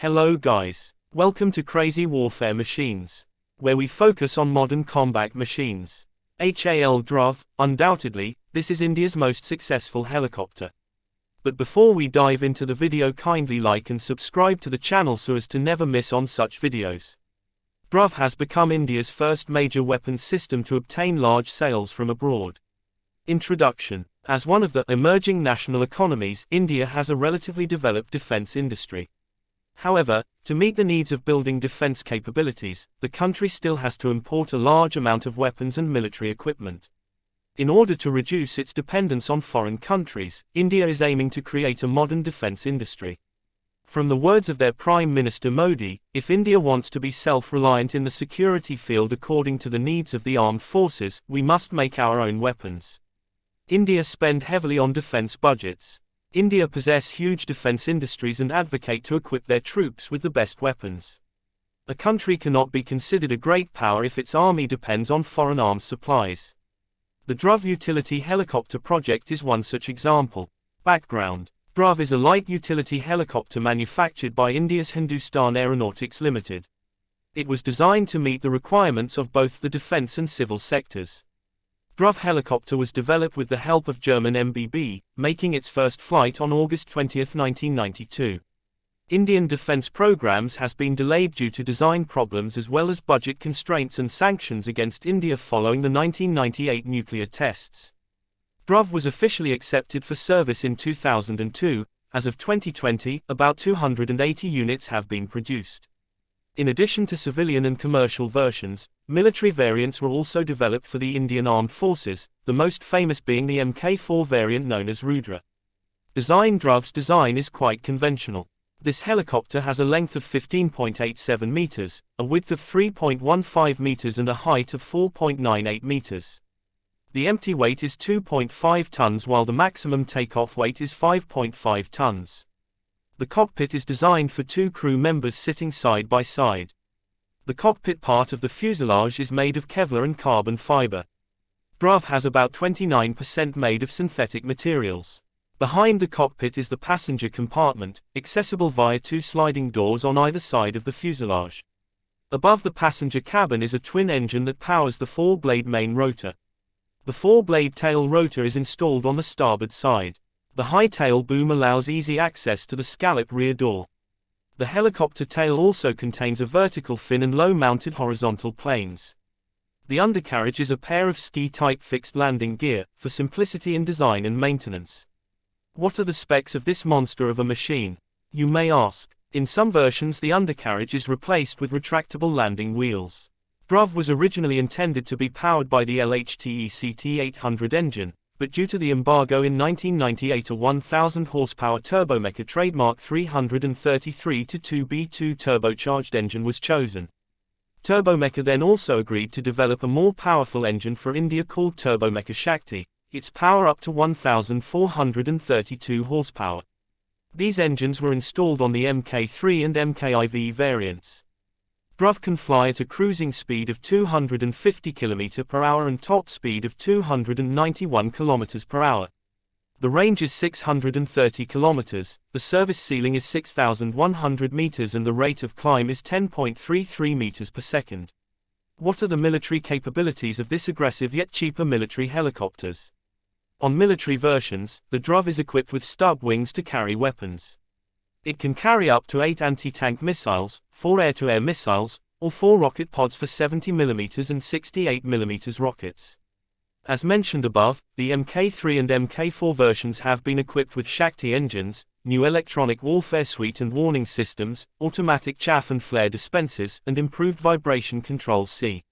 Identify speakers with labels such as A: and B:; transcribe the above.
A: Hello guys. Welcome to Crazy Warfare Machines, where we focus on modern combat machines. HAL Dhruv, undoubtedly, this is India's most successful helicopter. But before we dive into the video, kindly like and subscribe to the channel so as to never miss on such videos. Dhruv has become India's first major weapons system to obtain large sales from abroad. Introduction. As one of the emerging national economies, India has a relatively developed defense industry. However, to meet the needs of building defense capabilities, the country still has to import a large amount of weapons and military equipment. In order to reduce its dependence on foreign countries, India is aiming to create a modern defense industry. From the words of their Prime Minister Modi, if India wants to be self-reliant in the security field according to the needs of the armed forces, we must make our own weapons. India spend heavily on defense budgets. India possess huge defense industries and advocate to equip their troops with the best weapons. A country cannot be considered a great power if its army depends on foreign arms supplies. The Dhruv utility helicopter project is one such example. Background. Dhruv is a light utility helicopter manufactured by India's Hindustan Aeronautics Limited. It was designed to meet the requirements of both the defense and civil sectors. Dhruv helicopter was developed with the help of German MBB, making its first flight on August 20, 1992. Indian defense programs has been delayed due to design problems as well as budget constraints and sanctions against India following the 1998 nuclear tests. Dhruv was officially accepted for service in 2002. As of 2020, about 280 units have been produced. In addition to civilian and commercial versions, military variants were also developed for the Indian Armed Forces, the most famous being the Mk4 variant known as Rudra. Dhruv's design is quite conventional. This helicopter has a length of 15.87 meters, a width of 3.15 meters and a height of 4.98 meters. The empty weight is 2.5 tons while the maximum takeoff weight is 5.5 tons. The cockpit is designed for two crew members sitting side by side. The cockpit part of the fuselage is made of Kevlar and carbon fiber. Dhruv has about 29% made of synthetic materials. Behind the cockpit is the passenger compartment, accessible via two sliding doors on either side of the fuselage. Above the passenger cabin is a twin engine that powers the four-blade main rotor. The four-blade tail rotor is installed on the starboard side. The high tail boom allows easy access to the scallop rear door. The helicopter tail also contains a vertical fin and low-mounted horizontal planes. The undercarriage is a pair of ski-type fixed landing gear, for simplicity in design and maintenance. What are the specs of this monster of a machine? You may ask. In some versions the undercarriage is replaced with retractable landing wheels. Dhruv was originally intended to be powered by the LHTECT 800 engine, but due to the embargo in 1998 a 1000 horsepower turbomecha trademark 333-2B2 turbocharged engine was chosen. Turbomecha then also agreed to develop a more powerful engine for India called Turbomecha Shakti, its power up to 1432 horsepower. These engines were installed on the Mk3 and Mkiv variants. Dhruv can fly at a cruising speed of 250 km per hour and top speed of 291 km per hour. The range is 630 km, the service ceiling is 6,100 meters and the rate of climb is 10.33 meters per second. What are the military capabilities of this aggressive yet cheaper military helicopters? On military versions, the Dhruv is equipped with stub wings to carry weapons. It can carry up to 8 anti-tank missiles, 4 air-to-air missiles, or 4 rocket pods for 70mm and 68mm rockets. As mentioned above, the Mk3 and Mk4 versions have been equipped with Shakti engines, new electronic warfare suite and warning systems, automatic chaff and flare dispensers, and improved vibration control. See